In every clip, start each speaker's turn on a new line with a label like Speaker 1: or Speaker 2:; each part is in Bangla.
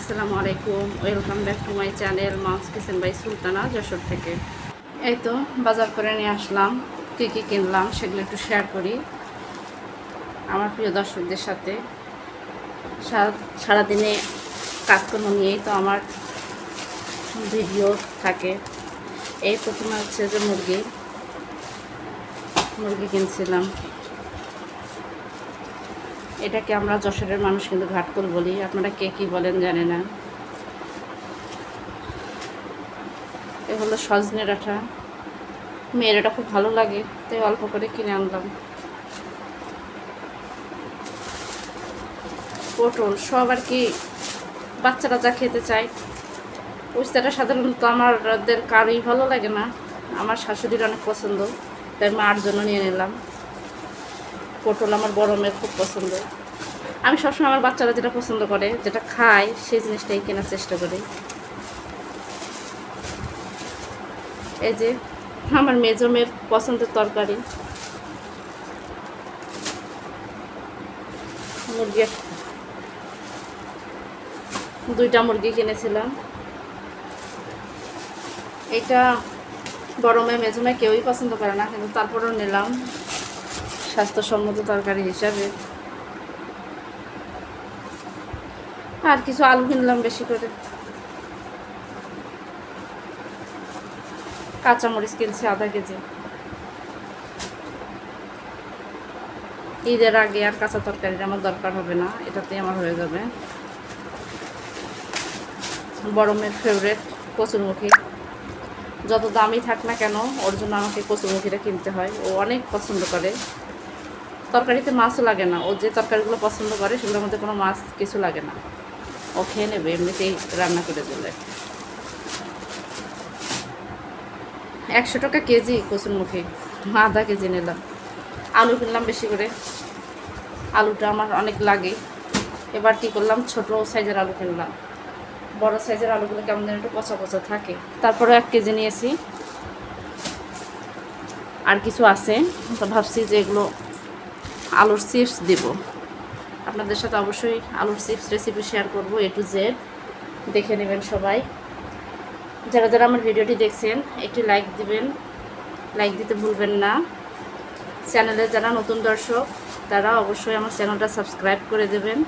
Speaker 1: আসসালামু আলাইকুম, welcome back to my channel Mom's Kitchen by Sultana Jessore থেকে। এই তো বাজার করে নিয়ে আসলাম, কী কী কিনলাম সেগুলো একটু শেয়ার করি আমার প্রিয় দর্শকদের সাথে। সারাদিনে কাজকর্ম নিয়েই তো আমার ভিডিও থাকে। এই প্রথমে হচ্ছে যে মুরগি কিনছিলাম। এটাকে আমরা যশোরের মানুষ কিন্তু ঘাটকল বলি, আপনারা কে কী বলেন জানে না। এ হলো সজনে ডাঁটা, মেয়ের এটা খুব ভালো লাগে তাই অল্প করে কিনে আনলাম। পটল সব আর কি বাচ্চারা যা খেতে চায়, উস্তাটা সাধারণত আমাদের কারোই ভালো লাগে না, আমার শাশুড়ির অনেক পছন্দ তাই মার জন্য নিয়ে নিলাম। পটল আমার বড় মেয়ের খুব পছন্দ। আমি সবসময় আমার বাচ্চারা যেটা পছন্দ করে, যেটা খায়, সেই জিনিসটাই কেনার চেষ্টা করি। এই যে আমার মেজো মেয়ের পছন্দের তরকারি, মুরগি, দুইটা মুরগি কিনেছিলাম। এটা বড় মেয়ে মেজো মেয়ে কেউই পছন্দ করে না, কিন্তু তারপরেও নিলাম স্বাস্থ্যসম্মত তরকারি হিসাবে। আর কিছু আলু কিনলাম বেশি করে, কাঁচামরিচ কিনছি আধা কেজি। ঈদের আগে আর কাঁচা তরকারির আমার দরকার হবে না, এটাতেই আমার হয়ে যাবে। বড় মেয়ের ফেভারেট কচুরমুখী, যত দামই থাক না কেন ওর জন্য আমাকে কচুরমুখীটা কিনতে হয়, ও অনেক পছন্দ করে। তরকারিতে মাছও লাগে না, ও যে তরকারিগুলো পছন্দ করে সেগুলোর মধ্যে কোনো মাছ কিছু লাগে না, ও খেয়ে নেবে এমনিতেই রান্না করে দিলে। 100 টাকা কেজি কচুরমুখী, আধা কেজি নিলাম। আলু কিনলাম বেশি করে, আলুটা আমার অনেক লাগে। এবার কী করলাম, ছোটো সাইজের আলু কিনলাম, বড় সাইজের আলুগুলো কেমন যেন একটু পচা পচা থাকে। তারপরে 1 কেজি নিয়েছি, আর কিছু আছে তো ভাবছি যে এগুলো আলুর চিপস দেব। আপনাদের সাথে অবশ্যই আলুর চিপস রেসিপি শেয়ার করব A to Z, দেখে নেবেন সবাই। যারা যারা আমার ভিডিওটি দেখছেন একটি লাইক দিবেন, লাইক দিতে ভুলবেন না। চ্যানেলে যারা নতুন দর্শক তারা অবশ্যই আমার চ্যানেলটা সাবস্ক্রাইব করে দেবেন,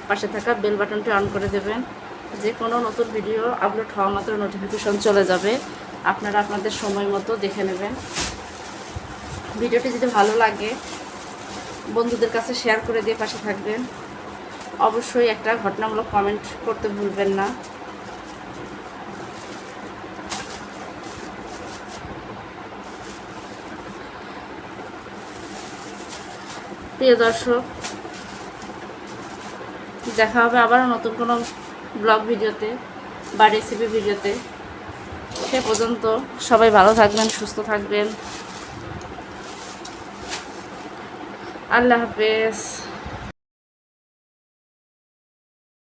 Speaker 1: পাশে থাকা বেল বাটনটি অন করে দেবেন। যে কোনো নতুন ভিডিও আপলোড হওয়া মাত্র নোটিফিকেশন চলে যাবে, আপনারা আপনাদের সময় মতো দেখে নেবেন। ভিডিওটি যদি ভালো লাগে বন্ধুদের কাছে শেয়ার করে দিয়ে পাশে থাকবেন। অবশ্যই একটা ঘটনামূলক কমেন্ট করতে ভুলবেন না। প্রিয় দর্শক, দেখা হবে আবারও নতুন কোনো ব্লগ ভিডিওতে বা রেসিপি ভিডিওতে। সে পর্যন্ত সবাই ভালো থাকবেন, সুস্থ থাকবেন। আল্লাহ হাফেজ।